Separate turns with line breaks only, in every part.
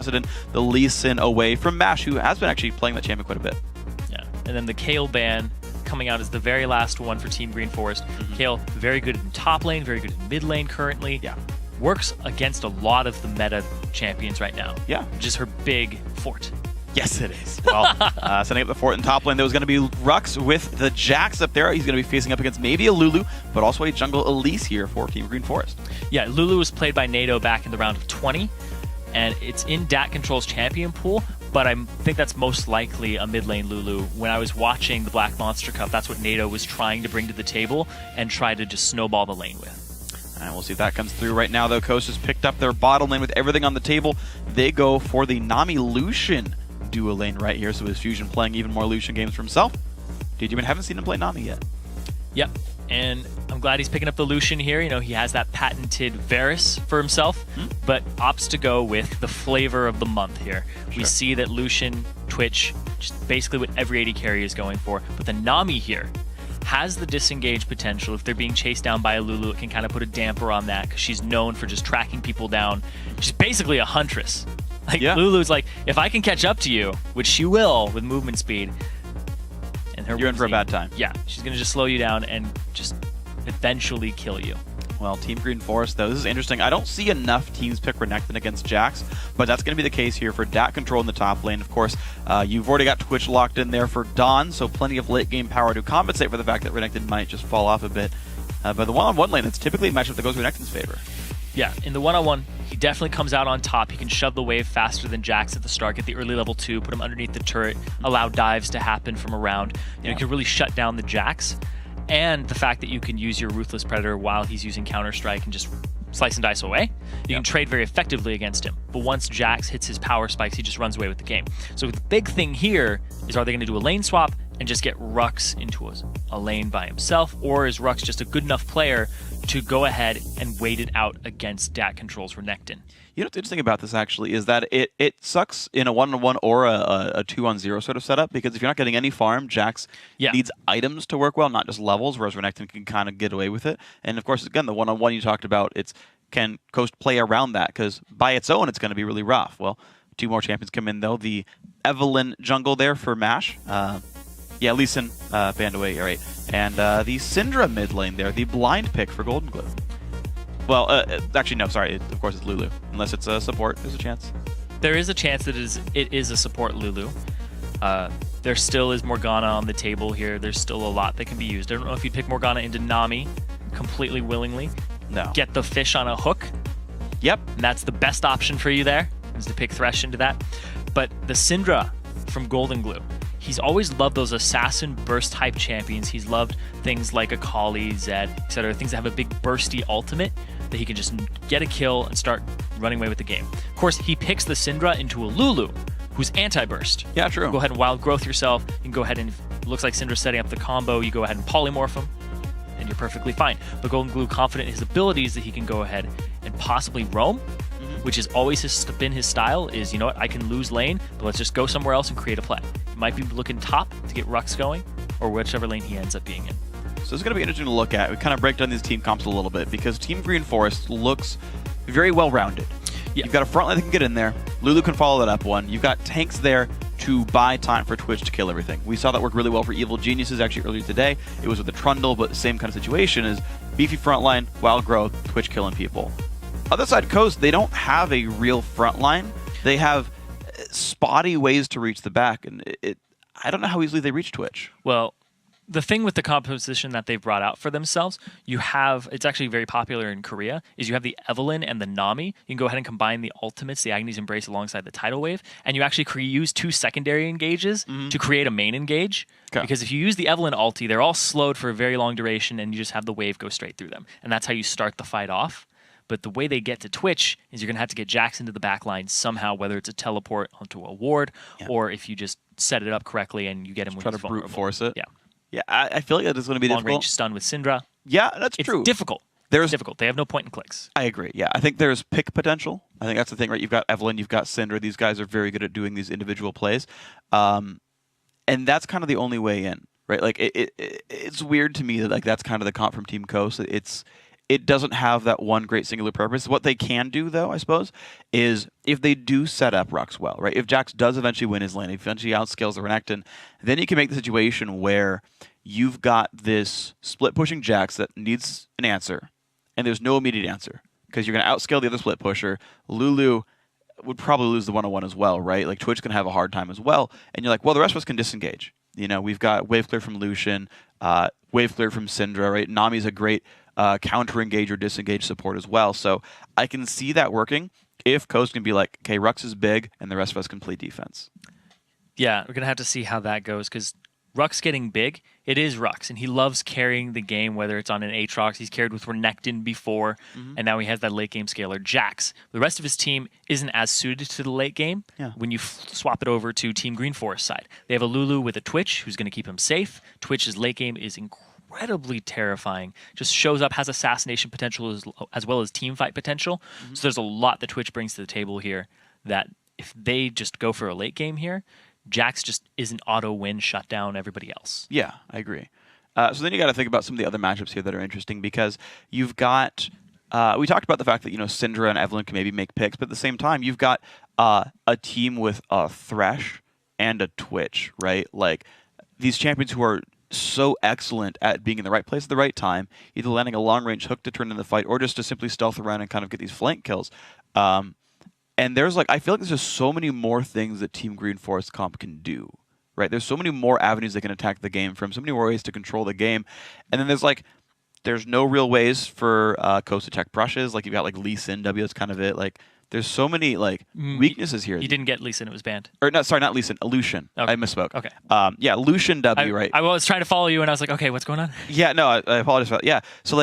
tosses it in the Lee Sin away from Mash, who has been actually playing that champion quite a bit.
Yeah, and then the Kayle ban coming out as the very last one for Team Green Forest. Kayle, very good in top lane, very good in mid lane currently.
Yeah.
Works against a lot of the meta champions right now.
Yeah.
Which is her big fort.
Yes, it is. Well, setting up the fort in top lane, there was going to be Rux with the Jax up there. He's going to be facing up against maybe a Lulu, but also a jungle Elise here for Team Green Forest.
Yeah, Lulu was played by NATO back in the round of 20, and it's in Dat Control's champion pool, but I think that's most likely a mid lane Lulu. When I was watching the Black Monster Cup, that's what NATO was trying to bring to the table and try to just snowball the lane with.
And we'll see if that comes through right now, though. Coast has picked up their bottom lane with everything on the table. They go for the Nami Lucian duo lane right here, so with Fusion playing even more Lucian games for himself. Dude, haven't seen him play Nami yet.
Yep, and I'm glad he's picking up the Lucian here. You know, he has that patented Varus for himself, but opts to go with the flavor of the month here. Sure. We see that Lucian, Twitch, just basically what every AD carry is going for, but the Nami here has the disengage potential. If they're being chased down by a Lulu, it can kind of put a damper on that because she's known for just tracking people down. She's basically a huntress. Like, yeah. Lulu's like, if I can catch up to you, which she will with movement speed, and her
you're in for a bad time.
Yeah, she's going to just slow you down and just eventually kill you.
Well, Team Green Forest, though, this is interesting. I don't see enough teams pick Renekton against Jax, but that's going to be the case here for Dat Control in the top lane. Of course, you've already got Twitch locked in there for Dawn, so plenty of late-game power to compensate for the fact that Renekton might just fall off a bit. But the one-on-one lane, it's typically a matchup that goes Renekton's favor. Yeah,
in the one-on-one, he definitely comes out on top. He can shove the wave faster than Jax at the start, get the early level 2, put him underneath the turret, allow dives to happen from around. You can really shut down the Jax. And the fact that you can use your Ruthless Predator while he's using Counter-Strike and just slice and dice away, you can trade very effectively against him. But once Jax hits his power spikes, he just runs away with the game. So the big thing here is, are they going to do a lane swap and just get Rux into a lane by himself, or is Rux just a good enough player to go ahead and wait it out against Dat Control's Renekton?
You know what's interesting about this, actually, is that it sucks in a 1-on-1 or a 2-on-0 sort of setup, because if you're not getting any farm, Jax needs items to work well, not just levels, whereas Renekton can kind of get away with it. And, of course, again, the 1-on-1 you talked about, can Coast play around that? Because by its own, it's going to be really rough. Well, 2 more champions come in, though. The Evelynn jungle there for Mash. Yeah, Lee Sin banned away, all right. And the Syndra mid lane there, the blind pick for Golden Glue. Well, actually, no, sorry. Of course, it's Lulu. Unless it's a support, there's a chance.
There is a chance that it is a support Lulu. There still is Morgana on the table here. There's still a lot that can be used. I don't know if you'd pick Morgana into Nami completely willingly.
No.
Get the fish on a hook.
Yep.
And that's the best option for you there, is to pick Thresh into that. But the Syndra from Golden Glue, he's always loved those assassin burst type champions. He's loved things like Akali, Zed, etc. Things that have a big bursty ultimate that he can just get a kill and start running away with the game. Of course, he picks the Syndra into a Lulu, who's anti-burst.
Yeah, true.
Go ahead and wild growth yourself. You can go ahead and, looks like Syndra's setting up the combo, you go ahead and polymorph him, and you're perfectly fine. But Golden Glue, confident in his abilities that he can go ahead and possibly roam, which is always been his style, is, you know what, I can lose lane, but let's just go somewhere else and create a play. He might be looking top to get Rux going, or whichever lane he ends up being in.
So it's going to be interesting to look at. We kind of break down these team comps a little bit, because Team Green Forest looks very well-rounded. Yeah. You've got a front line that can get in there. Lulu can follow that up one. You've got tanks there to buy time for Twitch to kill everything. We saw that work really well for Evil Geniuses actually earlier today. It was with the Trundle, but the same kind of situation is beefy front line, wild growth, Twitch killing people. Other side Coast, they don't have a real front line. They have spotty ways to reach the back, and I don't know how easily they reach Twitch.
Well, the thing with the composition that they've brought out for themselves, you have, it's actually very popular in Korea, is you have the Evelynn and the Nami. You can go ahead and combine the ultimates, the Agnes Embrace alongside the Tidal Wave, and you actually use 2 secondary engages to create a main engage. Okay. Because if you use the Evelynn ulti, they're all slowed for a very long duration, and you just have the wave go straight through them. And that's how you start the fight off. But the way they get to Twitch is you're going to have to get Jax into the back line somehow, whether it's a teleport onto a ward, or if you just set it up correctly and you get him
just
when he's
try to
vulnerable.
brute force it.
Yeah.
Yeah, I feel like that is going to be difficult.
Long range stun with Syndra.
Yeah, that's true.
It's difficult. It's difficult. They have no point in clicks.
I agree. Yeah, I think there's pick potential. I think that's the thing, right? You've got Evelynn, you've got Syndra. These guys are very good at doing these individual plays. And that's kind of the only way in, right? Like, it's weird to me that, like, that's kind of the comp from Team Coast. It's it doesn't have that one great singular purpose. What they can do, though, I suppose, is if they do set up Rux well, right? If Jax does eventually win his lane, if eventually outscales the Renekton, then you can make the situation where you've got this split-pushing Jax that needs an answer, and there's no immediate answer, because you're going to outscale the other split pusher. Lulu would probably lose the 1-on-1 as well, right? Like, Twitch can have a hard time as well, and you're like, well, the rest of us can disengage. You know, we've got wave clear from Lucian, wave clear from Syndra, right? Nami's a great counter-engage or disengage support as well. So I can see that working if Coast can be like, okay, Rux is big, and the rest of us can play defense.
Yeah, we're going to have to see how that goes, because Rux getting big, it is Rux, and he loves carrying the game, whether it's on an Aatrox. He's carried with Renekton before, and now he has that late game scaler, Jax. The rest of his team isn't as suited to the late game when you swap it over to Team Green Forest side. They have a Lulu with a Twitch who's going to keep him safe. Twitch's late game is incredibly terrifying. Just shows up, has assassination potential as well as team fight potential. So there's a lot that Twitch brings to the table here that if they just go for a late game here, Jax just isn't auto-win, shut down everybody else.
Yeah, I agree. So then you got to think about some of the other matchups here that are interesting, because you've got, we talked about the fact that, you know, Syndra and Evelynn can maybe make picks, but at the same time, you've got a team with a Thresh and a Twitch, right? Like, these champions who are so excellent at being in the right place at the right time, either landing a long-range hook to turn in the fight or just to simply stealth around and kind of get these flank kills. And there's I feel like there's just so many more things that Team Green Forest comp can do, right? There's so many more avenues they can attack the game from, so many more ways to control the game. And then there's no real ways for Coast to check brushes. Like, you've got Lee Sin W, that's kind of it. Like, there's so many weaknesses here.
You didn't get Lee Sin, it was banned.
Or no, sorry, not Lee Sin, Lucian. Okay. I misspoke.
Okay.
Yeah, Lucian W, right?
I was trying to follow you, and I was like, okay, what's going on?
Yeah, no, I apologize for that. Yeah, so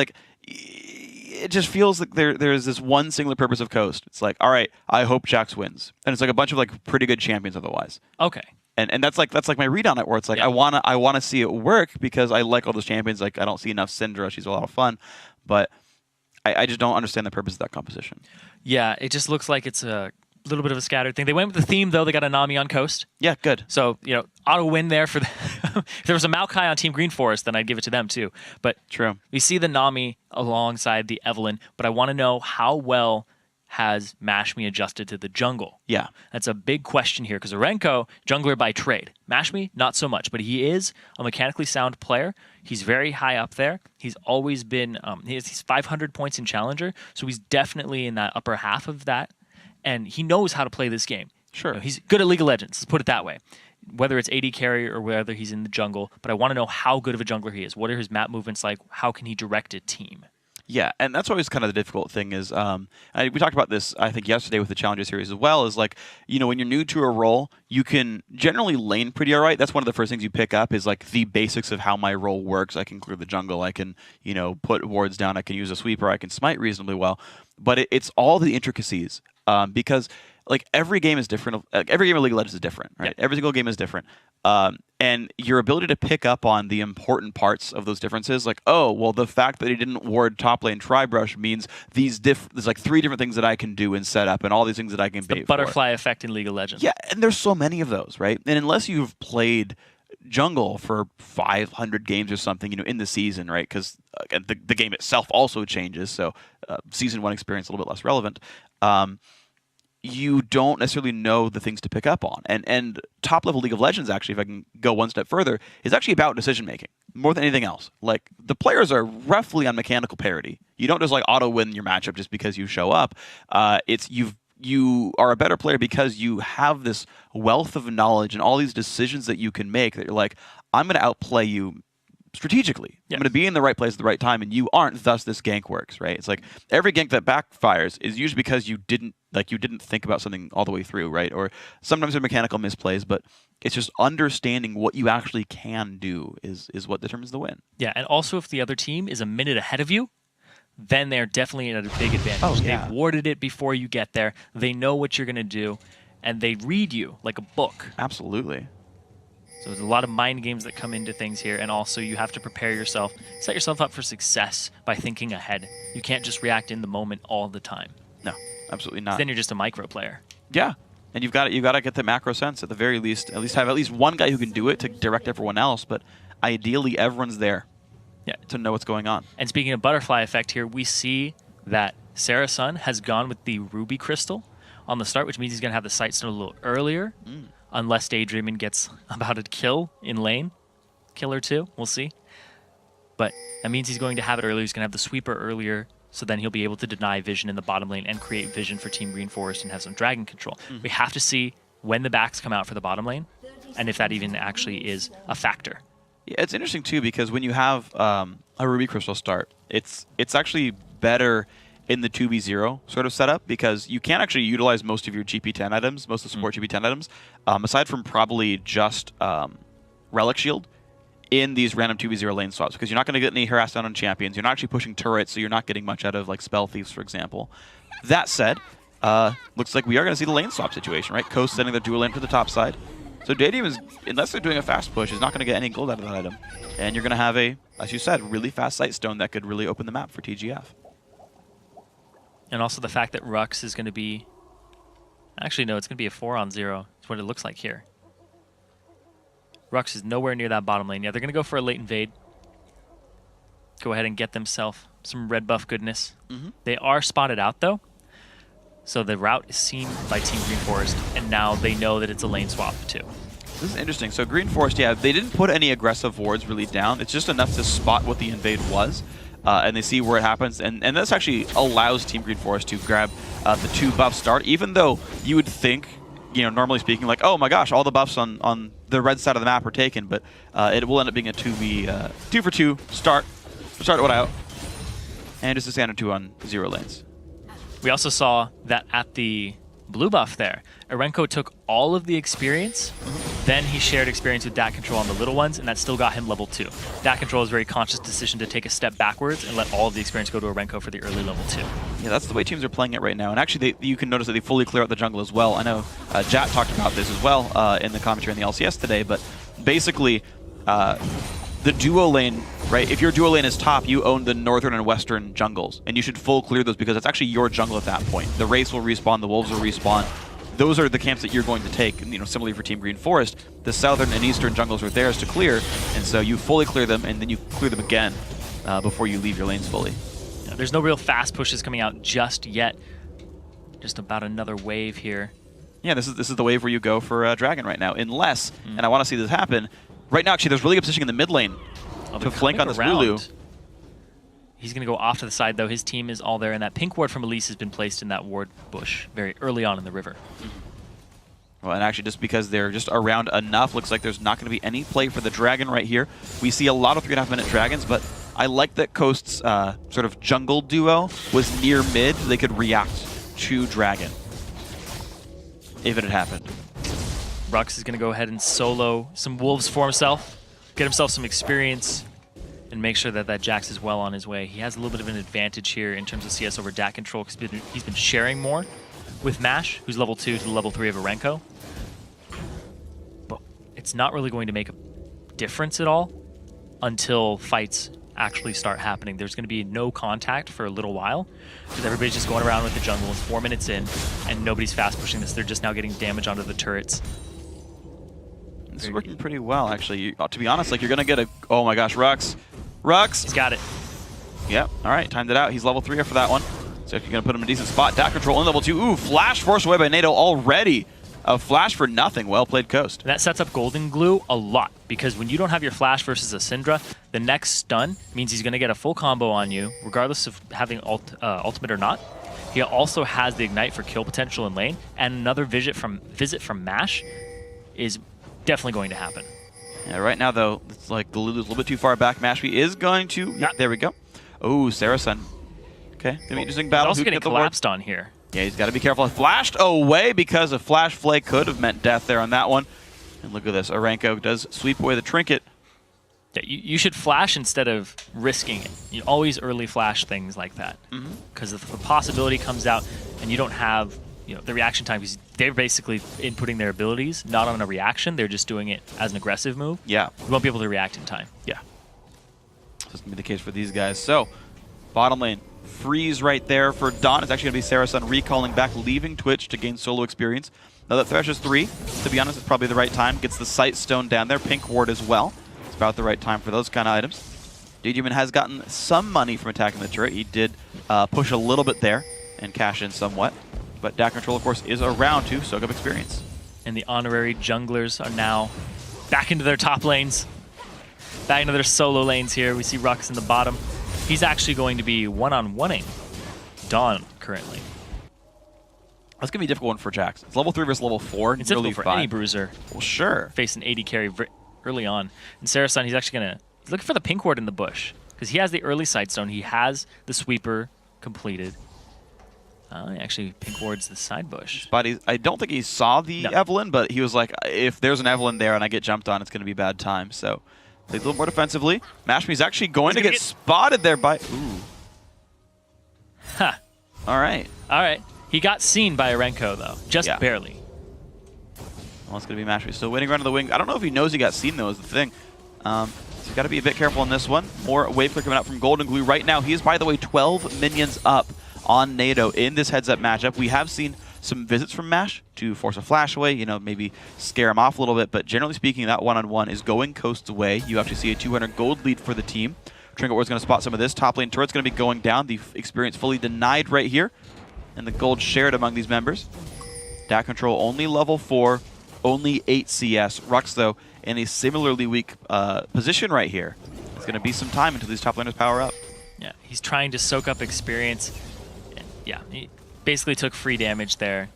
it just feels like there's this one singular purpose of Coast. It's like, all right, I hope Jax wins, and it's like a bunch of pretty good champions otherwise.
Okay.
And that's my read on it, where it's like, I wanna see it work because I like all those champions. Like, I don't see enough Syndra. She's a lot of fun, but I just don't understand the purpose of that composition.
Yeah, it just looks like it's a little bit of a scattered thing. They went with the theme, though. They got a Nami on Coast.
Yeah, good.
So, you know, auto win there for if there was a Maokai on Team Green Forest, then I'd give it to them too. But
true.
We see the Nami alongside the Evelynn, but I want to know how well has Mashmi adjusted to the jungle?
Yeah.
That's a big question here, because Orenko, jungler by trade. Mashmi, not so much, but he is a mechanically sound player. He's very high up there. He's always been, he's 500 points in Challenger, so he's definitely in that upper half of that, and he knows how to play this game.
Sure.
You know, he's good at League of Legends, let's put it that way. Whether it's AD carry or whether he's in the jungle, but I want to know how good of a jungler he is. What are his map movements like? How can he direct a team?
Yeah, and that's always kind of the difficult thing is, we talked about this, I think, yesterday with the Challenger Series as well, is like, you know, when you're new to a role, you can generally lane pretty all right. That's one of the first things you pick up is, like, the basics of how my role works. I can clear the jungle, I can, you know, put wards down, I can use a sweeper, I can smite reasonably well. But it's all the intricacies, because, like, every game is different. Every game of League of Legends is different, right?
Yeah.
Every single game is different. And your ability to pick up on the important parts of those differences, like, oh, well, the fact that he didn't ward top lane tri-brush means there's like 3 different things that I can do in setup and all these things that I can bait
the butterfly effect in League of Legends.
Yeah, and there's so many of those, right? And unless you've played jungle for 500 games or something, you know, in the season, right? Because the game itself also changes, so season 1 experience a little bit less relevant. You don't necessarily know the things to pick up on. And top-level League of Legends, actually, if I can go one step further, is actually about decision-making more than anything else. Like, the players are roughly on mechanical parity. You don't just, like, auto-win your matchup just because you show up. You are a better player because you have this wealth of knowledge and all these decisions that you can make that you're like, I'm going to outplay you strategically.
Yes.
I'm going to be in the right place at the right time, and you aren't, thus this gank works, right? It's like every gank that backfires is usually because you didn't think about something all the way through, right? Or sometimes they're mechanical misplays, but it's just understanding what you actually can do is what determines the win.
Yeah, and also if the other team is a minute ahead of you, then they're definitely at a big advantage.
Oh, yeah.
They've warded it before you get there. They know what you're going to do, and they read you like a book.
Absolutely.
So there's a lot of mind games that come into things here, and also you have to prepare yourself, set yourself up for success by thinking ahead. You can't just react in the moment all the time.
No, absolutely not.
Then you're just a micro player.
Yeah, and you've got to get the macro sense at the very least. At least have one guy who can do it to direct everyone else, but ideally everyone's there. to know what's going on.
And speaking of butterfly effect here, we see that Sarah Sun has gone with the Ruby Crystal on the start, which means he's going to have the Sightstone a little earlier, unless Daydreaming gets about a kill in lane. Kill or two, we'll see. But that means he's going to have it earlier. He's going to have the Sweeper earlier, so then he'll be able to deny vision in the bottom lane and create vision for Team Green Forest and have some dragon control. We have to see when the backs come out for the bottom lane, and if that even actually is a factor.
Yeah, it's interesting too, because when you have a Ruby Crystal start, it's actually better in the 2v0 sort of setup, because you can't actually utilize most of your GP10 items, most of the support GP10 items, aside from probably just Relic Shield, in these random 2v0 lane swaps, because you're not going to get any harass down on champions. You're not actually pushing turrets, so you're not getting much out of like Spell Thieves, for example. That said, looks like we are going to see the lane swap situation, right? Coast sending their dual lane to the top side. So Daydream is, unless they're doing a fast push, is not going to get any gold out of that item. And you're going to have a, as you said, really fast Sightstone that could really open the map for TGF.
And also the fact that Rux is going to be... Actually, no, it's going to be a 4-on-0. It's what it looks like here. Rux is nowhere near that bottom lane. Yeah, they're going to go for a late invade. Go ahead and get themselves some red buff goodness. They are spotted out, though. So the route is seen by Team Green Forest, and now they know that it's a lane swap, too.
This is interesting. So Green Forest, yeah, they didn't put any aggressive wards really down. It's just enough to spot what the invade was, and they see where it happens. And this actually allows Team Green Forest to grab the 2 buff start, even though you would think, you know, normally speaking, like, oh my gosh, all the buffs on the red side of the map are taken, but it will end up being a 2v2 start what out, and just a standard 2-on-0 lanes.
We also saw that at the blue buff there, Arenko took all of the experience, then he shared experience with Dat Control on the little ones, and that still got him level 2. Dat Control is a very conscious decision to take a step backwards and let all of the experience go to Arenko for the early level 2.
Yeah, that's the way teams are playing it right now. And actually, you can notice that they fully clear out the jungle as well. I know Jat talked about this as well in the commentary in the LCS today, but basically, the duo lane, right? If your duo lane is top, you own the northern and western jungles, and you should full clear those because it's actually your jungle at that point. The Wraiths will respawn, the Wolves will respawn. Those are the camps that you're going to take. You know, similarly for Team Green Forest, the southern and eastern jungles are theirs to clear, and so you fully clear them, and then you clear them again before you leave your lanes fully.
Yeah, there's no real fast pushes coming out just yet. Just about another wave here.
Yeah, this is the wave where you go for Dragon right now, unless, and I want to see this happen. Right now, actually, there's really good positioning in the mid lane to flank on this Lulu.
He's going to go off to the side, though. His team is all there, and that pink ward from Elise has been placed in that ward bush very early on in the river.
Well, and actually, just because they're just around enough, looks like there's not going to be any play for the Dragon right here. We see a lot of 3.5-minute Dragons, but I like that Coast's sort of jungle duo was near mid. They could react to Dragon if it had happened.
Rux is going to go ahead and solo some wolves for himself, get himself some experience, and make sure that Jax is well on his way. He has a little bit of an advantage here in terms of CS over Dat Control because he's been sharing more with Mash, who's level 2 to the level 3 of Arenko. But it's not really going to make a difference at all until fights actually start happening. There's going to be no contact for a little while because everybody's just going around with the jungle. It's 4 minutes in, and nobody's fast pushing this. They're just now getting damage onto the turrets.
This is working pretty well, actually. To be honest, like you're gonna get a. Oh my gosh, Rux!
He's got it.
Yep. All right, timed it out. He's level 3 after that one. So if you're gonna put him in a decent spot, Dat Control on level 2. Ooh, flash forced away by NATO already. A flash for nothing. Well played, Coast.
And that sets up Golden Glue a lot because when you don't have your flash versus a Syndra, the next stun means he's gonna get a full combo on you, regardless of having ultimate or not. He also has the ignite for kill potential in lane, and another visit from Mash is definitely going to happen.
Yeah, right now, though, it's like the Lulu's a little bit too far back. Mashby is going to... Yeah, there we go. Oh, Saracen. Okay, gonna be an interesting battle.
He's also getting collapsed on here.
Yeah, he's got to be careful. Flashed away because a Flash Flake could have meant death there on that one. And look at this. Arenko does sweep away the trinket.
Yeah, you should flash instead of risking it. You always early flash things like that. Because if the possibility comes out and you don't have the reaction time, because they're basically inputting their abilities, not on a reaction. They're just doing it as an aggressive move.
Yeah.
You won't be able to react in time.
Yeah. That's going to be the case for these guys. So, bottom lane, freeze right there for Dawn. It's actually going to be Saracen recalling back, leaving Twitch to gain solo experience. Now that Thresh is 3, to be honest, it's probably the right time. Gets the Sightstone down there. Pink Ward as well. It's about the right time for those kind of items. Daydreamin has gotten some money from attacking the turret. He did push a little bit there and cash in somewhat. But Dak Control, of course, is around to soak up experience.
And the honorary junglers are now back into their top lanes. Back into their solo lanes here. We see Rux in the bottom. He's actually going to be one-on-one-ing Dawn currently.
That's going to be a difficult one for Jax. It's level 3 versus level 4.
It's difficult for any bruiser.
Well, sure.
Face an AD carry early on. And Sarasun, he's actually going to... He's looking for the pink ward in the bush. Because he has the early Sightstone. He has the sweeper completed. Actually, pink ward's the side bush.
But I don't think he saw the Evelyn, but he was like, if there's an Evelyn there and I get jumped on, it's going to be a bad time. So, played a little more defensively. Mashmi's actually going to get spotted there by... Ooh.
Huh.
All right.
All right. He got seen by Arenko, though. Just barely.
Well, it's going to be Mashmi still waiting around to the wing. I don't know if he knows he got seen, though, is the thing. So you got to be a bit careful on this one. More wave clear coming out from Golden Glue right now. He is, by the way, 12 minions up on NATO in this heads-up matchup. We have seen some visits from Mash to force a flash away, you know, maybe scare him off a little bit, but generally speaking, that one-on-one is going Coast's way. You actually see a 200 gold lead for the team. Trinket Ward's going to spot some of this. Top lane turret's going to be going down. The experience fully denied right here, and the gold shared among these members. Dak Control only level 4, only 8 CS. Rux, though, in a similarly weak position right here. It's going to be some time until these top laners power up.
Yeah, he's trying to soak up experience. Yeah, he basically took free damage there.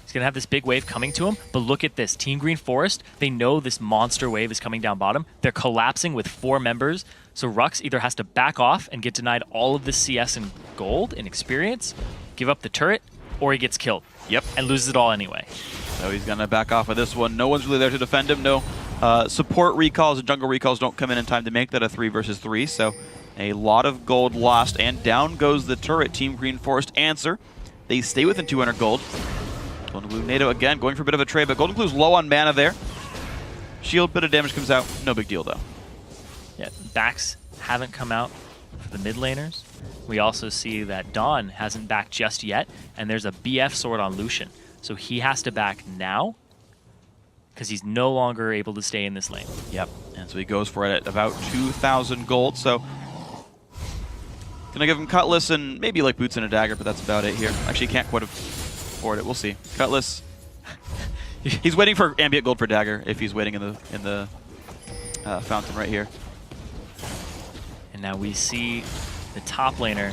He's going to have this big wave coming to him, but look at this. Team Green Forest, they know this monster wave is coming down bottom. They're collapsing with 4 members, so Rux either has to back off and get denied all of the CS and gold and experience, give up the turret, or he gets killed.
Yep.
And loses it all anyway.
So he's going to back off of this one. No one's really there to defend him. No support recalls and jungle recalls don't come in time to make that a 3 versus 3, so a lot of gold lost, and down goes the turret. Team Green Forest answer. They stay within 200 gold. Golden Glue NATO again, going for a bit of a trade, but Golden Glue's low on mana there. Shield, bit of damage comes out. No big deal, though.
Yeah, backs haven't come out for the mid laners. We also see that Dawn hasn't backed just yet, and there's a BF sword on Lucian. So he has to back now, because he's no longer able to stay in this lane.
Yep, and so he goes for it at about 2,000 gold, so... Gonna give him Cutlass and maybe like Boots and a Dagger, but that's about it here. Actually, he can't quite afford it. We'll see. Cutlass. He's waiting for ambient gold for Dagger if he's waiting in the fountain right here.
And now we see the top laner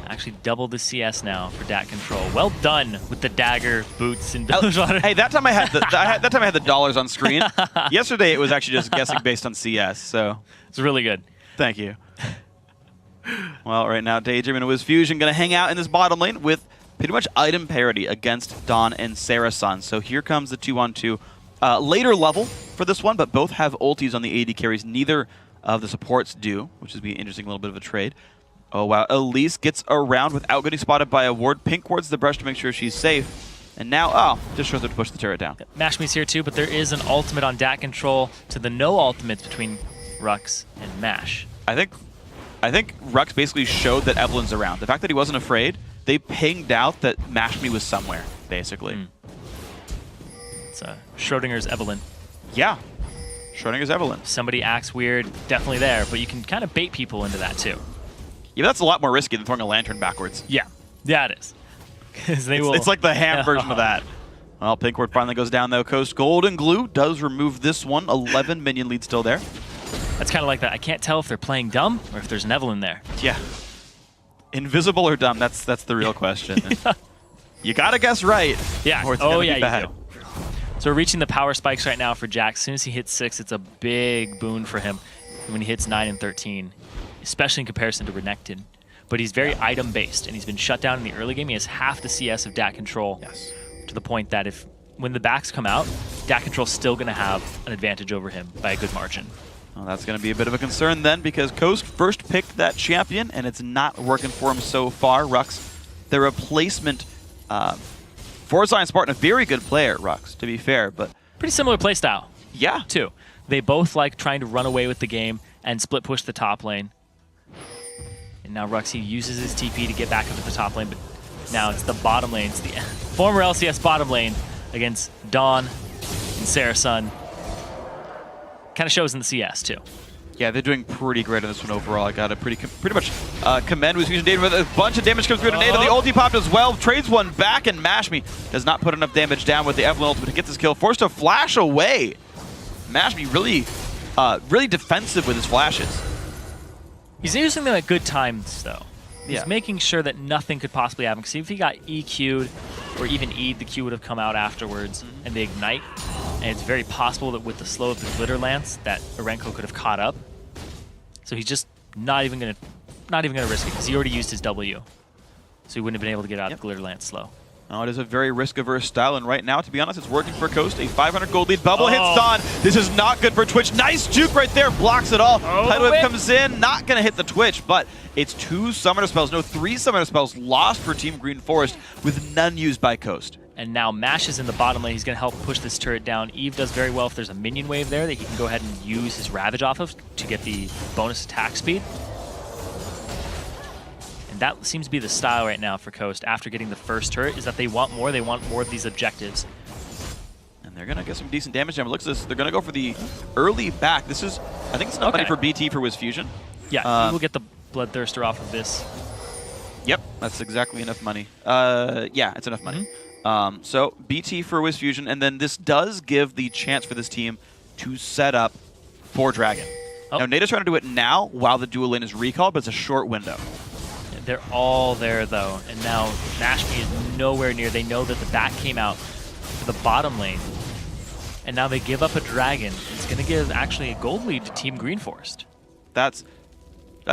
actually double the CS now for Dak Control. Well done with the Dagger, Boots, and Water.
Hey, that time I had the dollars on screen. Yesterday it was actually just guessing based on CS. So
it's really good.
Thank you. Well, right now, Daydreamin and WizFusion going to hang out in this bottom lane with pretty much item parity against Dawn and Sarasun. So here comes the 2-on-2. Later level for this one, but both have ultis on the AD carries. Neither of the supports do, which would be an interesting little bit of a trade. Oh, wow. Elise gets around without getting spotted by a ward. Pink wards the brush to make sure she's safe. And now, just shows her to push the turret down.
Mashmi's here too, but there is an ultimate on Dak Control to the no ultimates between Rux and Mash.
I think Rux basically showed that Evelyn's around. The fact that he wasn't afraid, they pinged out that Mashmi was somewhere, basically.
It's Schrodinger's Evelyn.
Yeah. Schrodinger's Evelyn.
Somebody acts weird, definitely there, but you can kind of bait people into that too.
Yeah, that's a lot more risky than throwing a lantern backwards.
Yeah. Yeah, it is.
It's like the ham version of that. Well, Pink Ward finally goes down, though. Coast Golden Glue does remove this one. 11 minion lead still there.
That's kind of like that. I can't tell if they're playing dumb or if there's an Evelyn there.
Yeah. Invisible or dumb? That's the real question. You gotta guess right.
Yeah.
Or it's gonna be bad.
You do. So we're reaching the power spikes right now for Jax. As soon as he hits 6, it's a big boon for him. And when he hits 9 and 13, especially in comparison to Renekton. But he's very item-based, and he's been shut down in the early game. He has half the CS of Dak Control.
Yes.
To the point that when the backs come out, Dak Control's still going to have an advantage over him by a good margin.
Well, that's going to be a bit of a concern then, because Coast first picked that champion, and it's not working for him so far. Rux, the replacement for Zion Spartan, a very good player, Rux, to be fair, but...
Pretty similar playstyle.
Yeah.
Too. They both like trying to run away with the game and split push the top lane. And now Rux, he uses his TP to get back into the top lane, but now it's the bottom lane. It's the former LCS bottom lane against Dawn and Sarasun. Kind of shows in the CS, too.
Yeah, they're doing pretty great on this one overall. I got to pretty much commend Wiz Fusion David with a bunch of damage comes through to Nado. The ulti popped as well. Trades one back, and Mashme does not put enough damage down with the Evelyn ultimate to get this kill. Forced to flash away. Mashme really defensive with his flashes.
He's using them at good times, though. He's
Yeah.
making sure that nothing could possibly happen. Because if he got EQ'd or even E'd, the Q would have come out afterwards, and they ignite. And it's very possible that with the slow of the Glitter Lance, that Arenko could have caught up. So he's just not even gonna risk it because he already used his W, so he wouldn't have been able to get out of the Glitter Lance slow.
Oh, it is a very risk-averse style, and right now, to be honest, it's working for Coast. A 500 gold lead. Bubble hits Dawn. This is not good for Twitch. Nice juke right there. Blocks it all. Tidal Whip comes in. Not going to hit the Twitch, but it's 2 Summoner Spells. No, 3 Summoner Spells lost for Team Green Forest with none used by Coast.
And now Mash is in the bottom lane. He's going to help push this turret down. Eve does very well if there's a minion wave there that he can go ahead and use his Ravage off of to get the bonus attack speed. That seems to be the style right now for Coast after getting the first turret, is that they want more of these objectives.
And they're going to get some decent damage down. But look at this. They're going to go for the early back. This is, I think it's enough money for BT for Wiz Fusion.
Yeah, he will get the Bloodthirster off of this.
Yep, that's exactly enough money. Yeah, it's enough money. So BT for Wiz Fusion, and then this does give the chance for this team to set up for Dragon. Now, Nado's trying to do it now while the dual lane is recalled, but it's a short window.
They're all there, though, and now Mashme is nowhere near. They know that the back came out for the bottom lane, and now they give up a dragon. It's going to give actually a gold lead to Team Green Forest.
That's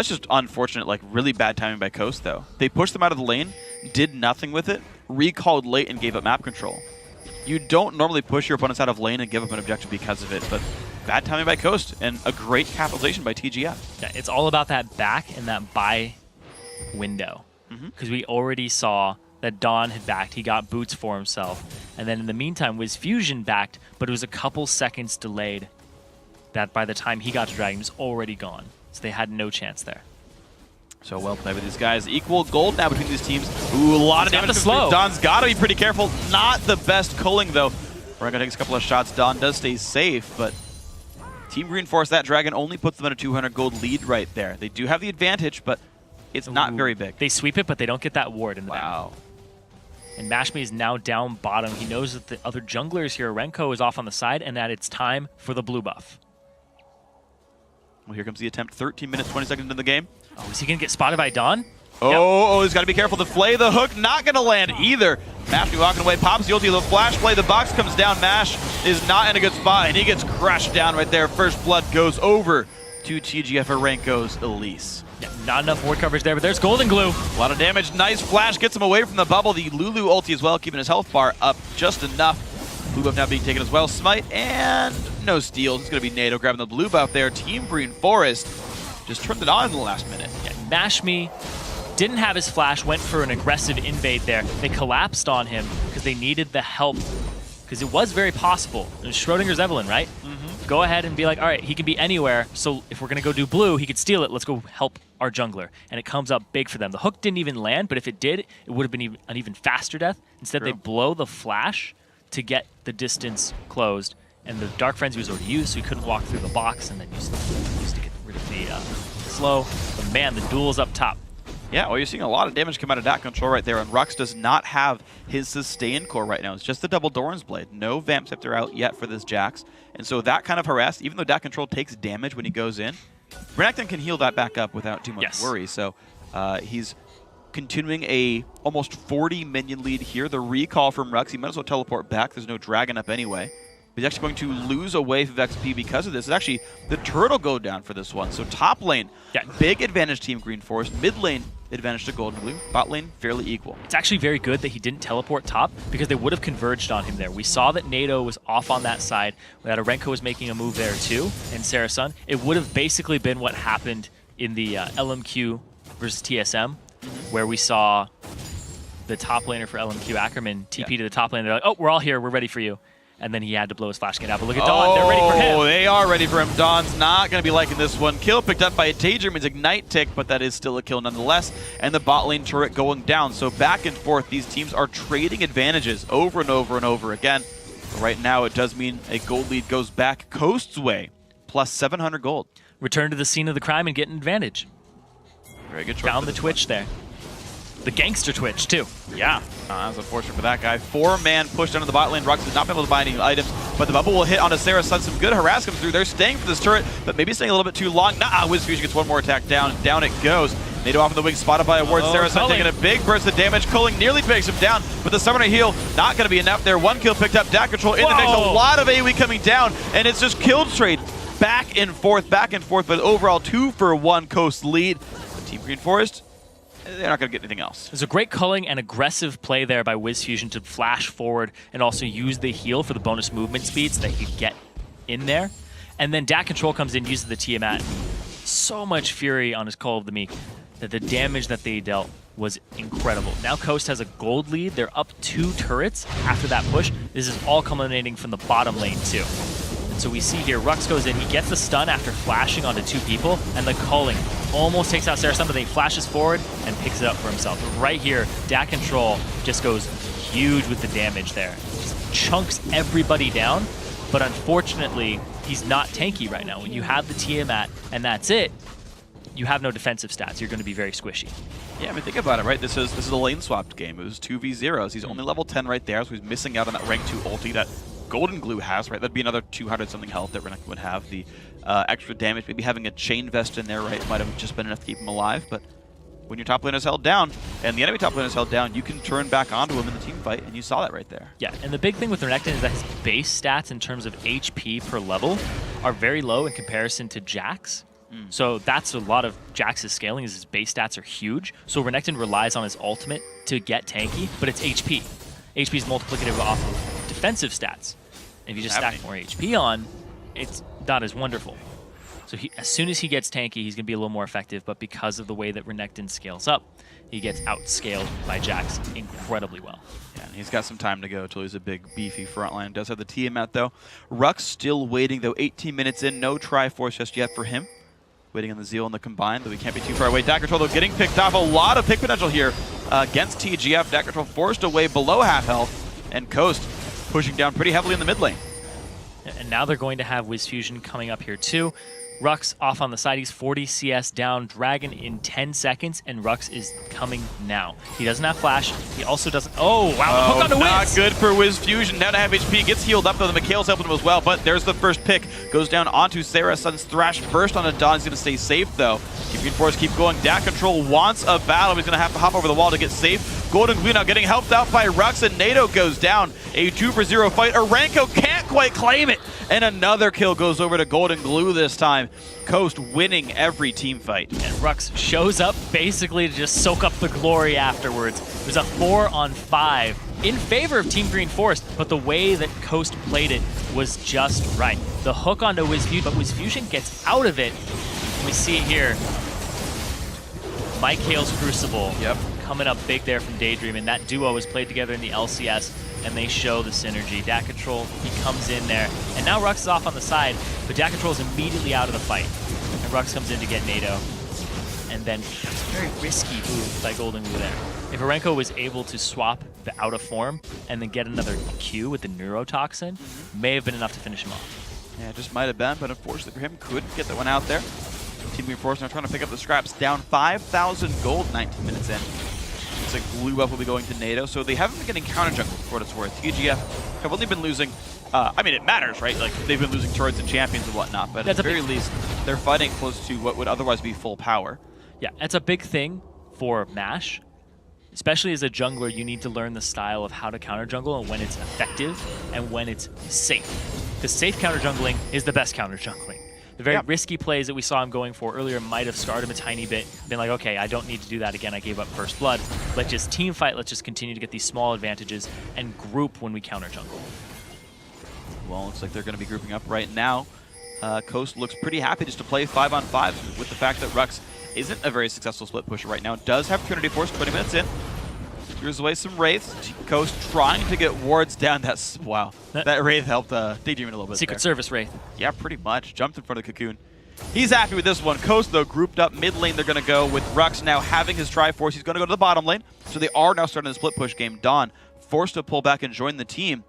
just unfortunate, like really bad timing by Coast, though. They pushed them out of the lane, did nothing with it, recalled late, and gave up map control. You don't normally push your opponents out of lane and give up an objective because of it, but bad timing by Coast, and a great capitalization by TGF.
Yeah, it's all about that back and that buy window, because we already saw that Dawn had backed. He got boots for himself, and then in the meantime Wiz Fusion backed, but it was a couple seconds delayed. That by the time he got to Dragon, he was already gone, so they had no chance there.
So well played with these guys. Equal gold now between these teams. Ooh, a lot of damage.
Slow.
Dawn's got to be pretty careful. Not the best culling though. We're gonna take a couple of shots. Dawn does stay safe, but Team Green Forest, that Dragon only puts them in a 200 gold lead right there. They do have the advantage, but it's not very big.
They sweep it, but they don't get that ward in the back.
Wow.
And Mashme is now down bottom. He knows that the other junglers here, Arenko is off on the side, and that it's time for the blue buff.
Well, here comes the attempt. 13 minutes, 20 seconds into the game.
Oh, is he going to get spotted by Dawn?
Oh, he's got to be careful. The flay, the hook, not going to land either. Mashme walking away, pops the ulti, the flash play, the box comes down. Mash is not in a good spot, and he gets crushed down right there. First blood goes over to TGF Arenko's Elise.
Yeah, not enough ward coverage there, but there's Golden Glue.
A lot of damage. Nice flash. Gets him away from the bubble. The Lulu ulti as well, keeping his health bar up just enough. Blue buff now being taken as well. Smite and no steals. It's going to be Nado grabbing the blue buff there. Team Green Forest just turned it on in the last minute.
Yeah, Mashme didn't have his flash, went for an aggressive invade there. They collapsed on him because they needed the help, because it was very possible. It was Schrodinger's Evelyn, right? Go ahead and be like, all right, he can be anywhere, so if we're going to go do blue, he could steal it. Let's go help our jungler. And it comes up big for them. The hook didn't even land, but if it did, it would have been an even faster death. Instead, they blow the flash to get the distance closed. And the Dark Frenzy was already used, so he couldn't walk through the box, and then used to get rid of the slow. But man, the duel's up top.
Yeah, well, you're seeing a lot of damage come out of that control right there, and Rux does not have his sustain core right now. It's just the double Doran's Blade. No Vamp Scepter out yet for this Jax. And so that kind of harass, even though that control takes damage when he goes in, Renekton can heal that back up without too much worry. So he's continuing a almost 40 minion lead here. The recall from Rux, he might as well teleport back. There's no dragon up anyway. He's actually going to lose a wave of XP because of this. It's actually, the turret will go down for this one. So top lane, big advantage Team Green Forest. Mid lane, advantage to Golden Blue. Bot lane, fairly equal.
It's actually very good that he didn't teleport top, because they would have converged on him there. We saw that Nado was off on that side, that Arenko was making a move there too, and Sarasun. It would have basically been what happened in the LMQ versus TSM, where we saw the top laner for LMQ, Ackerman, TP to the top lane. They're like, oh, we're all here, we're ready for you. And then he had to blow his flash get out. But look at Dawn, they're ready for him.
Oh, they are ready for him. Dawn's not going to be liking this one. Kill picked up by a Tager means Ignite tick, but that is still a kill nonetheless. And the bot lane turret going down. So back and forth, these teams are trading advantages over and over and over again. But right now, it does mean a gold lead goes back Coast's way, plus 700 gold.
return to the scene of the crime and get an advantage.
Very good choice.
Found the Twitch there. The gangster Twitch, too.
Yeah, that's unfortunate for that guy. 4-man push down to the bot lane. Rux has not been able to buy any items, but the bubble will hit onto Sarah Sun. Some good harass comes through. They're staying for this turret, but maybe staying a little bit too long. Nah, WizFusion gets one more attack down. Down it goes. Nado off in the wing, spotted by a ward. Sarah Sun taking a big burst of damage. Culling nearly takes him down, but the Summoner heal not going to be enough there. One kill picked up. DAC control in the mix. A lot of AoE coming down, and it's just kill trade back and forth, but overall 2-for-1 Coast lead. But Team Green Forest, they're not going to get anything else.
There's a great culling and aggressive play there by WizFusion to flash forward and also use the heal for the bonus movement speed so that he could get in there. And then DAC Control comes in, uses the Tiamat. So much fury on his Call of the Meek that the damage that they dealt was incredible. Now Coast has a gold lead. They're up 2 turrets after that push. This is all culminating from the bottom lane too. So we see here, Rux goes in, he gets the stun after flashing onto 2 people, and the culling almost takes out Sarah Sun, but then he flashes forward and picks it up for himself. But right here, DAC Control just goes huge with the damage there. Just chunks everybody down, but unfortunately, he's not tanky right now. When you have the Tiamat and that's it, you have no defensive stats. You're going to be very squishy.
Yeah, I mean, think about it, right? This is a lane swapped game. It was 2v0s. He's only level 10 right there, so he's missing out on that rank 2 ulti that Golden Glue has, right? That'd be another 200-something health that Renekton would have. The extra damage, maybe having a chain vest in there, right, might have just been enough to keep him alive. But when your top laner is held down, and the enemy top laner is held down, you can turn back onto him in the team fight, and you saw that right there.
Yeah, and the big thing with Renekton is that his base stats in terms of HP per level are very low in comparison to Jax. So that's a lot of Jax's scaling, is his base stats are huge. So Renekton relies on his ultimate to get tanky, but it's HP. HP is multiplicative off of defensive stats. And if you just stack more HP on, it's not as wonderful. So as soon as he gets tanky, he's going to be a little more effective, but because of the way that Renekton scales up, he gets outscaled by Jax incredibly well.
Yeah, and he's got some time to go until he's a big, beefy frontline. Does have the Tiamat, though. Rux still waiting, though, 18 minutes in. No Triforce just yet for him. Waiting on the Zeal and the Combined, though we can't be too far away. DAC Control, though, getting picked off. A lot of pick potential here against TGF. DAC Control forced away below half health, and Coast pushing down pretty heavily in the mid lane.
And now they're going to have WizFusion coming up here, too. Rux off on the side. He's 40 CS down. Dragon in 10 seconds, and Rux is coming now. He doesn't have flash. He also doesn't... Oh, wow. The hook on the Wiz.
Not good for WizFusion. Down to half HP. Gets healed up, though. The Mikhail's helping him as well, but there's the first pick. Goes down onto Sarah Sun's Thrash. Burst on a Dawn. He's going to stay safe, though. Green Forest keep going. DAC Control wants a battle. He's going to have to hop over the wall to get safe. Golden Glue now getting helped out by Rux, and Nado goes down. A 2-for-0 fight. Aranko can't quite claim it. And another kill goes over to Golden Glue this time. Coast winning every team fight.
And Rux shows up basically to just soak up the glory afterwards. It was a 4-on-5 in favor of Team Green Forest, but the way that Coast played it was just right. The hook onto WizFusion, but WizFusion gets out of it. We see it here. Mike Hale's Crucible coming up big there from Daydream, and that duo was played together in the LCS, and they show the synergy. DAC Control, he comes in there, and now Rux is off on the side, but DAC Control is immediately out of the fight. And Rux comes in to get Nado, and then it's a very risky move by Golden Glue there. If Arenko was able to swap the out of form and then get another Q with the Neurotoxin, may have been enough to finish him off.
Yeah, it just might have been, but unfortunately for him, couldn't get that one out there. Team Green Force now trying to pick up the scraps, down 5,000 gold 19 minutes in. Looks like Blue Buff will be going to Nado, so they haven't been getting counter jungle for what it's worth. TGF have only been losing, I mean, it matters, right? Like, they've been losing turrets and champions and whatnot, but at the very least, they're fighting close to what would otherwise be full power.
Yeah, it's a big thing for MASH. Especially as a jungler, you need to learn the style of how to counter jungle and when it's effective and when it's safe. Because safe counter jungling is the best counter jungling. The very risky plays that we saw him going for earlier might have scarred him a tiny bit. Been like, okay, I don't need to do that again. I gave up first blood. Let's just team fight. Let's just continue to get these small advantages and group when we counter jungle.
Well, looks like they're going to be grouping up right now. Coast looks pretty happy just to play 5-on-5 with the fact that Rux isn't a very successful split pusher right now. Does have Trinity Force 20 minutes in. Clears away some Wraiths. Coast trying to get wards down. That's, wow. That Wraith helped Daydream a little bit.
Secret Service Wraith.
Yeah, pretty much. Jumped in front of the Cocoon. He's happy with this one. Coast, though, grouped up mid lane. They're going to go with Rux now having his Triforce. He's going to go to the bottom lane. So they are now starting the split push game. Dawn forced to pull back and join the team.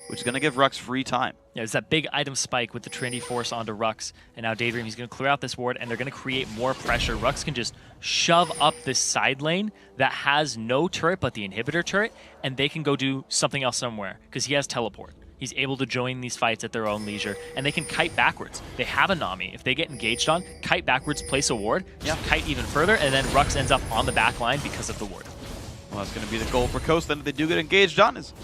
which is going to give Rux free time.
Yeah, it's that big item spike with the Trinity Force onto Rux, and now Daydream, he's going to clear out this ward, and they're going to create more pressure. Rux can just shove up this side lane that has no turret but the inhibitor turret, and they can go do something else somewhere, because he has teleport. He's able to join these fights at their own leisure, and they can kite backwards. They have a Nami. If they get engaged on, kite backwards, place a ward, just kite even further, and then Rux ends up on the back line because of the ward.
Well, that's going to be the goal for Coast. Then if they do get engaged on, is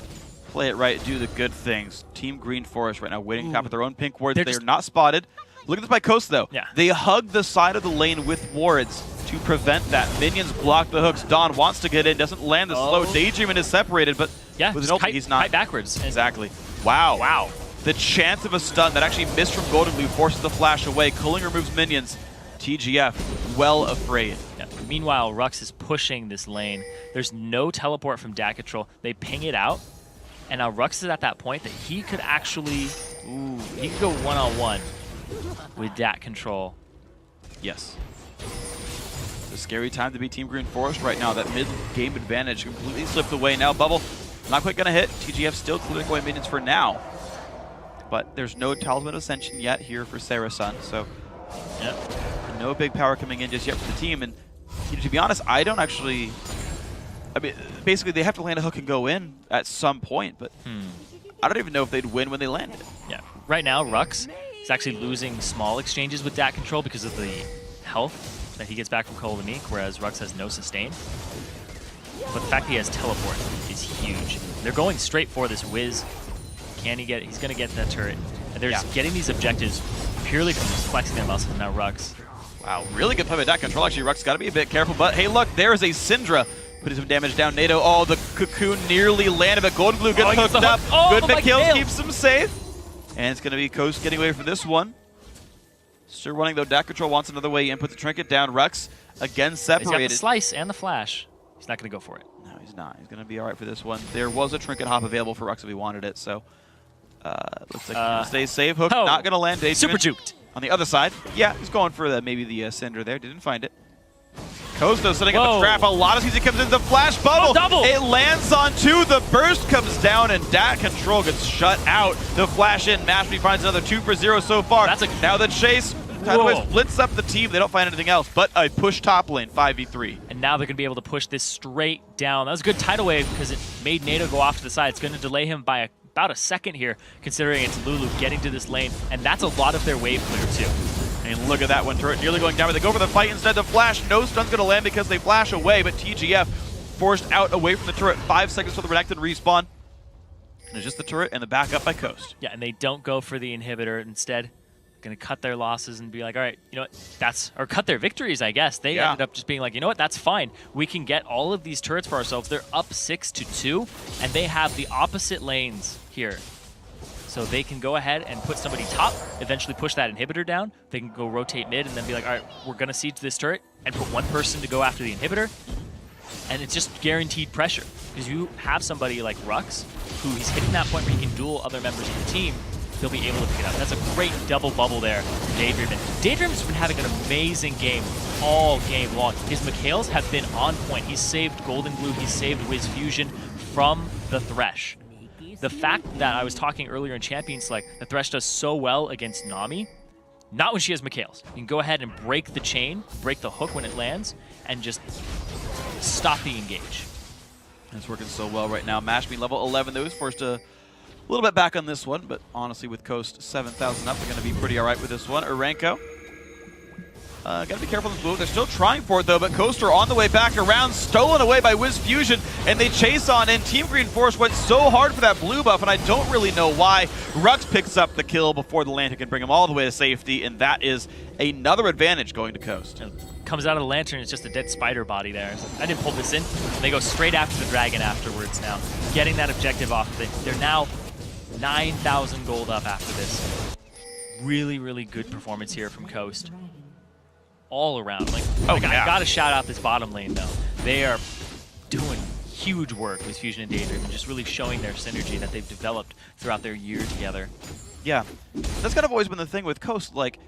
play it right, do the good things. Team Green Forest right now waiting to top with their own pink wards. They're not spotted. Look at this by Coast, though.
Yeah.
They hug the side of the lane with wards to prevent that. Minions block the hooks. Dawn wants to get in, doesn't land the slow. Daydream is separated, but with an ult, he's not.
Kite backwards.
Exactly. Wow. Wow. The chance of a stun that actually missed from Golden Blue forces the flash away. Culling removes minions. TGF well afraid.
Yeah. Meanwhile, Rux is pushing this lane. There's no teleport from DAC control. They ping it out. And now Rux is at that point that he could actually, he could go one-on-one with DAC control.
Yes. It's a scary time to be Team Green Forest right now. That mid-game advantage completely slipped away. Now Bubble not quite going to hit. TGF still clearing away minions for now. But there's no Talisman Ascension yet here for Sarasun, so no big power coming in just yet for the team. And to be honest, I don't actually... I mean, basically, they have to land a hook and go in at some point, but I don't even know if they'd win when they land it.
Yeah. Right now, Rux is actually losing small exchanges with DAC control because of the health that he gets back from Cold-Meek, whereas Rux has no sustain. But the fact that he has teleport is huge. They're going straight for this Wiz. Can he get it? He's going to get that turret. And they're just getting these objectives purely from just flexing their muscles. Now Rux.
Wow, really good play by DAC control. Actually, Rux got to be a bit careful, but hey, look, there's a Syndra. Putting some damage down. NATO, the cocoon nearly landed, but Golden Glue gets hooked up. Good McHale keeps him safe. And it's going to be Coast getting away from this one. Still running, though. DAC control wants another way in. Put the trinket down. Rux again separated.
He's got the slice and the flash. He's not going to go for it.
No, he's not. He's going to be all right for this one. There was a trinket hop available for Rux if he wanted it, so looks like he stays safe. Hook not going to land.
Super juked.
On the other side. Yeah, he's going for maybe the Cinder there. Didn't find it. Costo setting up a trap. A lot of season comes in. The flash bubble.
Double.
It lands on two. The burst comes down, and DAC control gets shut out. The flash in. Mashby finds another 2 for 0 so far. Now the chase. Splits up the team. They don't find anything else but a push top lane, 5v3.
And now they're going to be able to push this straight down. That was a good tidal wave because it made NATO go off to the side. It's going to delay him by about a second here, considering it's Lulu getting to this lane. And that's a lot of their wave clear, too.
And look at that one, turret nearly going down, but they go for the fight instead. The flash, no stun's going to land because they flash away, but TGF forced out away from the turret. 5 seconds for the Renekton respawn. And it's just the turret and the backup by Coast.
Yeah, and they don't go for the inhibitor. Instead, going to cut their losses and be like, all right, you know what, or cut their victories, I guess. They ended up just being like, you know what, that's fine. We can get all of these turrets for ourselves. They're up 6-2, and they have the opposite lanes here. So they can go ahead and put somebody top, eventually push that inhibitor down. They can go rotate mid and then be like, all right, we're going to siege this turret and put one person to go after the inhibitor. And it's just guaranteed pressure because you have somebody like Rux, who he's hitting that point where he can duel other members of the team. They'll be able to pick it up. That's a great double bubble there for Daydream. Daydream's been having an amazing game all game long. His McHales have been on point. He's saved Golden Glue. He's saved Wiz Fusion from the Thresh. The fact that I was talking earlier in Champion Select, the Thresh does so well against Nami, not when she has McHales. You can go ahead and break the chain, break the hook when it lands, and just stop the engage.
It's working so well right now. Mashby level 11, though, is forced a little bit back on this one, but honestly, with Coast 7,000 up, they're going to be pretty all right with this one. Urenko. Got to be careful in this blue. They're still trying for it, though, but Coaster on the way back around, stolen away by Wiz Fusion, and they chase on in. Team Green Force went so hard for that blue buff, and I don't really know why. Rux picks up the kill before the Lantern can bring him all the way to safety, and that is another advantage going to Coast.
Comes out of the Lantern, it's just a dead spider body there. So I didn't pull this in. And they go straight after the Dragon afterwards now, getting that objective off of it. They're now 9,000 gold up after this. Really, really good performance here from Coast. All around. I gotta shout out this bottom lane though. They are doing huge work with Fusion and Daydream and just really showing their synergy that they've developed throughout their year together.
Yeah, that's kind of always been the thing with Coast. Like,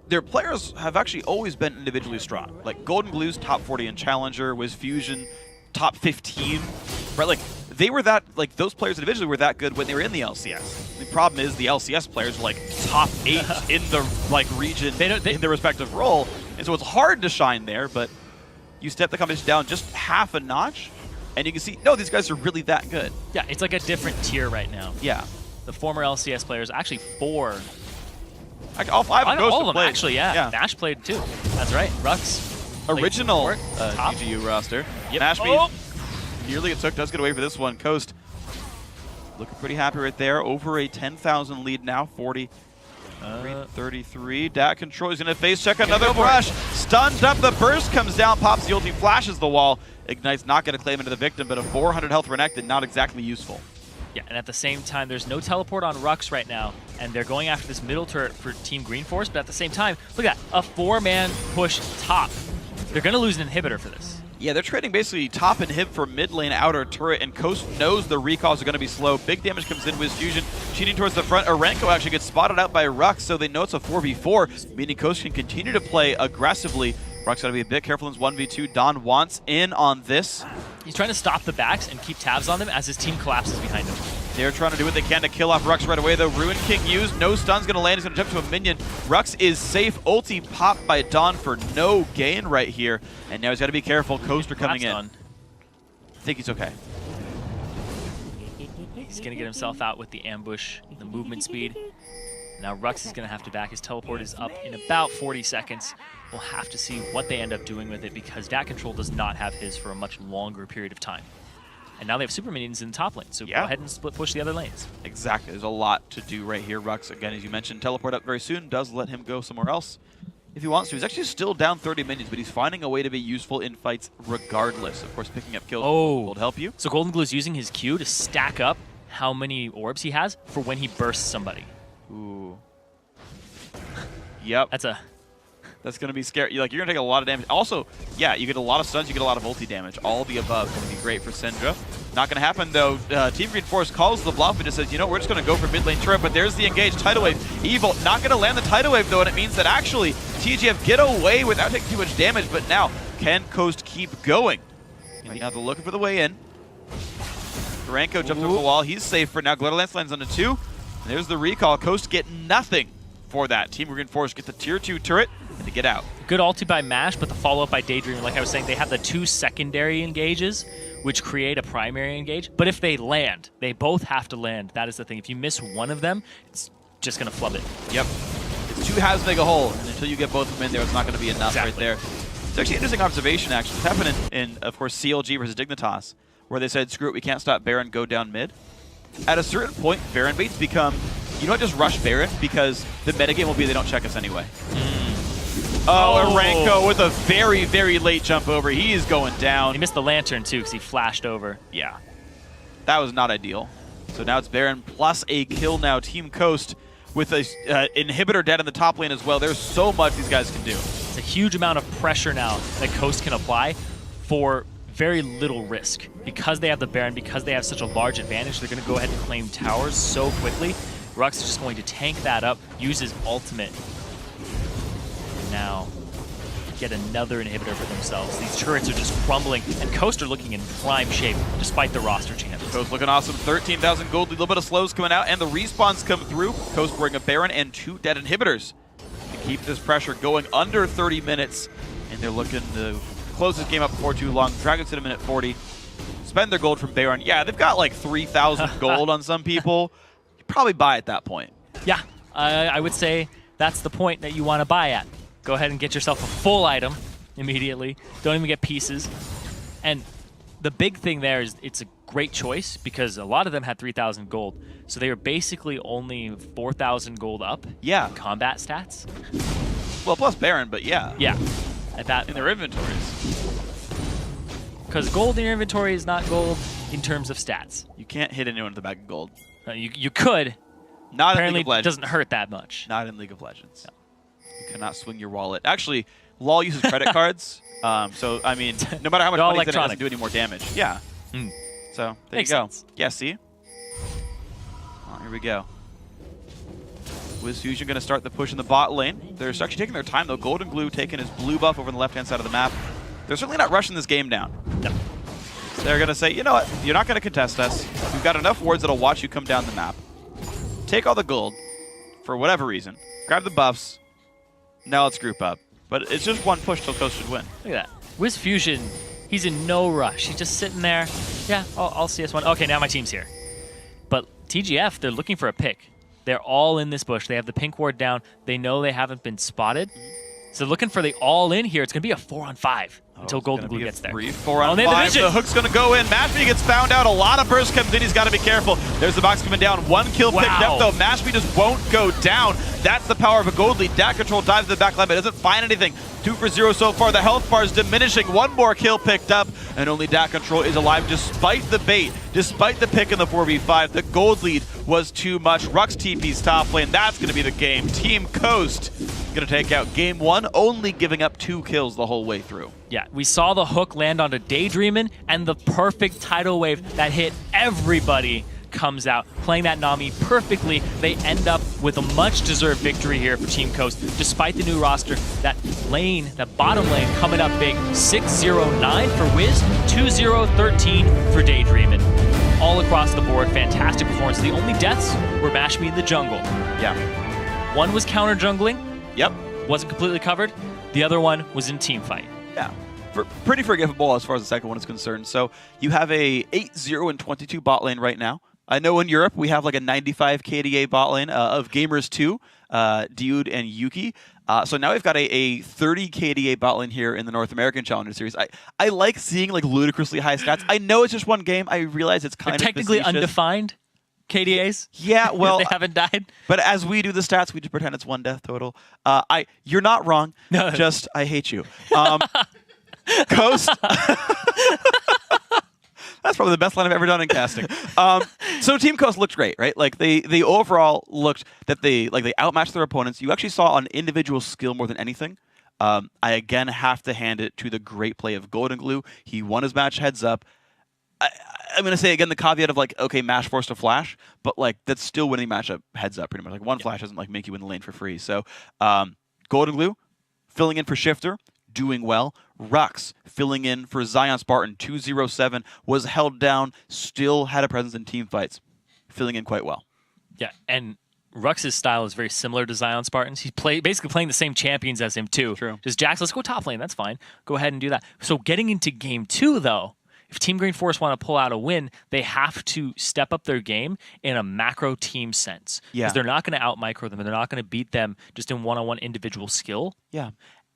their players have actually always been individually strong. Like Golden Glue's top 40 in Challenger, Wiz Fusion top 15, right? Like they were that, like, those players individually were that good when they were in the LCS. The problem is the LCS players were, like, top 8 in the, like, region in their respective role. And so it's hard to shine there, but you step the competition down just half a notch, and you can see, no, these guys are really that good.
Yeah, it's like a different tier right now.
Yeah.
The former LCS players, actually 4.
All 5 of
all of them,
played.
actually, yeah. Nash played too. That's right. Rux.
Original TGU roster.
Yep.
Nash nearly it took, does get away for this one. Coast looking pretty happy right there. Over a 10,000 lead now, 33. Dat control, he's going to face check another rush. Stunned up, the burst comes down, pops the ulti, flashes the wall. Ignite's not going to claim into the victim, but a 400 health Renekton, not exactly useful.
Yeah, and at the same time, there's no teleport on Rux right now, and they're going after this middle turret for Team Green Force, but at the same time, look at that, a 4-man push top. They're going to lose an inhibitor for this.
Yeah, they're trading basically top inhib for mid lane outer turret, and Coast knows the recalls are going to be slow. Big damage comes in with Fusion, cheating towards the front. Arenko actually gets spotted out by Rux, so they know it's a 4v4, meaning Coast can continue to play aggressively. Rux got to be a bit careful in his 1v2. Don wants in on this.
He's trying to stop the backs and keep tabs on them as his team collapses behind him.
They're trying to do what they can to kill off Rux right away, though. Ruin King used. No stun's going to land. He's going to jump to a minion. Rux is safe. Ulti popped by Dawn for no gain right here. And now he's got to be careful. Coaster coming in. I think he's okay.
He's going to get himself out with the ambush, the movement speed. Now Rux is going to have to back. His teleport is up in about 40 seconds. We'll have to see what they end up doing with it because Dat Control does not have his for a much longer period of time. And now they have super minions in the top lane, so go ahead and split push the other lanes.
Exactly. There's a lot to do right here. Rux, again, as you mentioned, teleport up very soon. Does let him go somewhere else if he wants to. He's actually still down 30 minions, but he's finding a way to be useful in fights regardless. Of course, picking up kills will help you.
So Golden Glue is using his Q to stack up how many orbs he has for when he bursts somebody.
Ooh. Yep. That's going to be scary. You're going to take a lot of damage. Also, yeah, you get a lot of stuns, you get a lot of ulti damage. All the above going to be great for Syndra. Not going to happen, though. Team Green Force calls the bluff and just says, you know, we're just going to go for mid lane turret, but there's the engaged Tidal Wave. Evil not going to land the Tidal Wave, though, and it means that actually TGF get away without taking too much damage, but now can Coast keep going? And now they're looking for the way in. Aranko jumps over the wall. He's safe for now. Glitterlance lands on the 2. And there's the recall. Coast get nothing for that. Team Green Force get the tier 2 turret and to get out.
Good ulti by Mash, but the follow-up by Daydream, like I was saying, they have the 2 secondary engages, which create a primary engage. But if they land, they both have to land. That is the thing. If you miss one of them, it's just going to flub it.
Yep. It's 2 halves make a hole, and until you get both of them in there, it's not going to be enough right there. It's actually an interesting observation, actually. It's happened in, of course, CLG versus Dignitas, where they said, screw it, we can't stop Baron, go down mid. At a certain point, Baron baits become, you don't just rush Baron, because the metagame will be they don't check us anyway. Oh, Aranko with a very, very late jump over. He is going down.
He missed the lantern, too, because he flashed over.
Yeah. That was not ideal. So now it's Baron plus a kill now. Team Coast with a inhibitor dead in the top lane as well. There's so much these guys can do.
It's a huge amount of pressure now that Coast can apply for very little risk. Because they have the Baron, because they have such a large advantage, they're going to go ahead and claim towers so quickly. Rux is just going to tank that up, use his ultimate. Now get another inhibitor for themselves. These turrets are just crumbling, and Coast are looking in prime shape despite the roster changes.
Coast looking awesome. 13,000 gold, a little bit of slows coming out, and the respawns come through. Coast bring a Baron and 2 dead inhibitors to keep this pressure going under 30 minutes, and they're looking to close this game up before too long. Dragons at a minute 40. Spend their gold from Baron. Yeah, they've got like 3,000 gold on some people. You probably buy at that point.
Yeah, I would say that's the point that you want to buy at. Go ahead and get yourself a full item immediately. Don't even get pieces. And the big thing there is it's a great choice because a lot of them had 3,000 gold. So they were basically only 4,000 gold up.
Yeah.
Combat stats.
Well, plus Baron, but yeah.
Yeah. At that
in their inventories.
Because gold in your inventory is not gold in terms of stats.
You can't hit anyone with a bag of gold.
You could.
Not
Apparently
in League of Legends.
It doesn't hurt that much.
Not in League of Legends. No. You cannot swing your wallet. Actually, LoL uses credit cards. So, I mean, no matter how much money it doesn't do any more damage. Yeah. So, there you go.
Sense.
Yeah, see? Oh, here we go. Wiz Fusion going to start the push in the bot lane. They're actually taking their time, though. Golden Glue taking his blue buff over on the left-hand side of the map. They're certainly not rushing this game down.
No.
They're going to say, you know what, you're not going to contest us. We've got enough wards that'll watch you come down the map. Take all the gold, for whatever reason. Grab the buffs. Now let's group up. But it's just one push till Coast should win.
Look at that. Wiz Fusion, he's in no rush. He's just sitting there. Yeah, I'll CS1. Okay, now my team's here. But TGF, they're looking for a pick. They're all in this bush. They have the pink ward down. They know they haven't been spotted. So looking for the all-in here. It's going to be a 4-on-5 until Golden Glue gets there.
4-on-5. The hook's going to go in. Mashpee gets found out. A lot of burst comes in. He's got to be careful. There's the box coming down. 1 kill picked up, though. Mashpee just won't go down. That's the power of a gold lead. Dat Control dives to the back line, but doesn't find anything. 2 for 0 so far. The health bar is diminishing. 1 more kill picked up, and only Dat Control is alive despite the bait, despite the pick in the 4v5. The gold lead was too much. Rux TP's top lane. That's going to be the game. Team Coast going to take out game 1, only giving up 2 kills the whole way through.
Yeah, we saw the hook land onto Daydreamin', and the perfect tidal wave that hit everybody comes out, playing that Nami perfectly. They end up with a much-deserved victory here for Team Coast, despite the new roster. That lane, that bottom lane, coming up big. 6-0-9 for Wiz, 2-0-13 for Daydreamin'. All across the board, fantastic performance. The only deaths were Mashpee in the jungle.
Yeah.
One was counter-jungling.
Yep.
Wasn't completely covered. The other one was in team fight.
Yeah. Pretty forgivable as far as the second one is concerned. So you have a 8-0 and 22 bot lane right now. I know in Europe we have like a 95 KDA bot lane of Gamers 2, Dude and Yuki. So now we've got a 30 KDA bot lane here in the North American Challenger Series. I like seeing like ludicrously high stats. I know it's just one game. I realize it's kind of
technically
facetious.
Undefined KDAs.
Yeah, well,
they haven't died.
But as we do the stats, we just pretend it's 1 death total. You're not wrong.
No.
Just I hate you. Coast. That's probably the best line I've ever done in casting. So Team Coast looked great, right? Like they overall looked that they outmatched their opponents. You actually saw on individual skill more than anything. I again have to hand it to the great play of Golden Glue. He won his match heads up. I'm going to say again the caveat of like, okay, Mash forced a flash, but like that's still winning matchup heads up pretty much. Like one flash doesn't like make you win the lane for free. So Golden Glue filling in for Shifter, doing well. Rux filling in for Zion Spartan, 2-0-7, was held down, still had a presence in team fights, filling in quite well.
Yeah, and Rux's style is very similar to Zion Spartan's. He's basically playing the same champions as him too.
True.
Just Jax, let's go top lane, that's fine. Go ahead and do that. So getting into game 2 though, if Team Green Force want to pull out a win, they have to step up their game in a macro team sense.
Yeah.
Because they're not going to out-micro them, and they're not going to beat them just in one-on-one individual skill.
Yeah.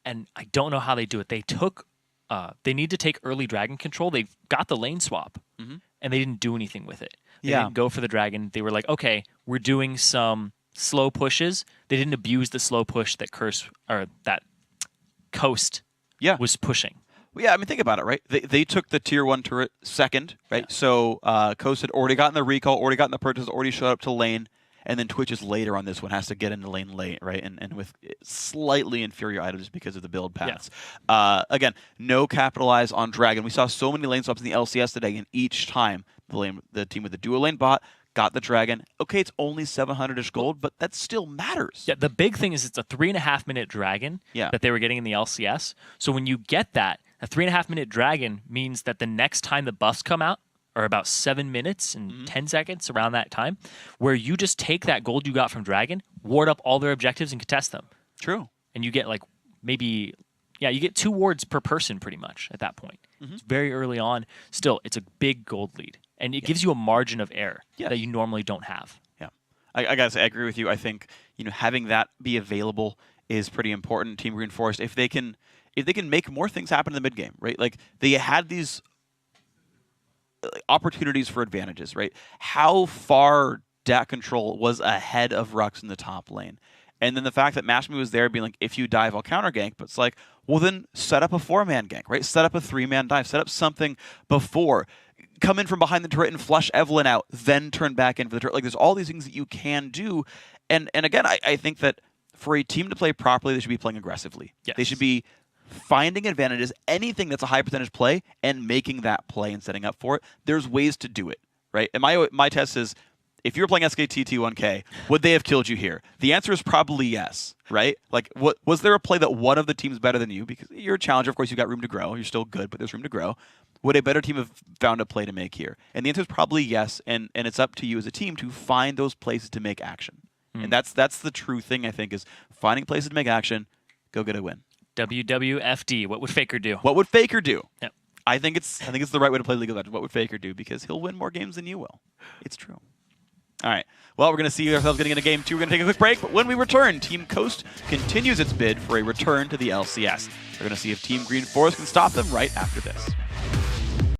And I don't know how they do it. They need to take early dragon control. They got the lane swap, and they didn't do anything with it. They didn't go for the dragon. They were like, okay, we're doing some slow pushes. They didn't abuse the slow push that Coast was pushing.
Well, yeah, I mean, think about it, right? They took the tier 1 turret second, right? Yeah. So Coast had already gotten the recall, already gotten the purchase, already showed up to lane, and then Twitch's later on this one has to get into lane late, right? And with slightly inferior items because of the build paths. Yeah. Again, no capitalize on Dragon. We saw so many lane swaps in the LCS today, and each time the team with the dual lane bot got the Dragon. Okay, it's only 700-ish gold, but that still matters.
Yeah, the big thing is it's a 3.5-minute Dragon that they were getting in the LCS. So when you get that, a 3.5-minute Dragon means that the next time the buffs come out are about 7 minutes and 10 seconds, around that time, where you just take that gold you got from Dragon, ward up all their objectives, and contest them.
True.
And you get like you get 2 wards per person pretty much at that point. It's very early on. Still, it's a big gold lead. And it gives you a margin of error that you normally don't have.
Yeah. I gotta say, I agree with you. I think having that be available is pretty important. Team Green Forest, if they can make more things happen in the mid game, right? Like they had these opportunities for advantages, right? How far Dat Control was ahead of Rux in the top lane. And then the fact that Mashpee was there being like, if you dive, I'll counter gank. But it's like, well, then set up a 4-man gank, right? Set up a 3-man dive. Set up something before. Come in from behind the turret and flush Evelyn out, then turn back in for the turret. Like, there's all these things that you can do. And again, I think that for a team to play properly, they should be playing aggressively.
Yes.
They should be finding advantages, anything that's a high percentage play, and making that play and setting up for it. There's ways to do it, right? And my test is, if you were playing SKT T1K, would they have killed you here? The answer is probably yes, right? Like, was there a play that one of the teams better than you? Because you're a challenger, of course, you've got room to grow. You're still good, but there's room to grow. Would a better team have found a play to make here? And the answer is probably yes, and it's up to you as a team to find those places to make action. And that's the true thing, I think, is finding places to make action, go get a win.
WWFD, what would Faker do?
What would Faker do?
Yep.
I think it's the right way to play League of Legends. What would Faker do? Because he'll win more games than you will. It's true. All right. Well, we're going to see ourselves getting into Game 2. We're going to take a quick break, but when we return, Team Coast continues its bid for a return to the LCS. We're going to see if Team Green Forest can stop them right after this.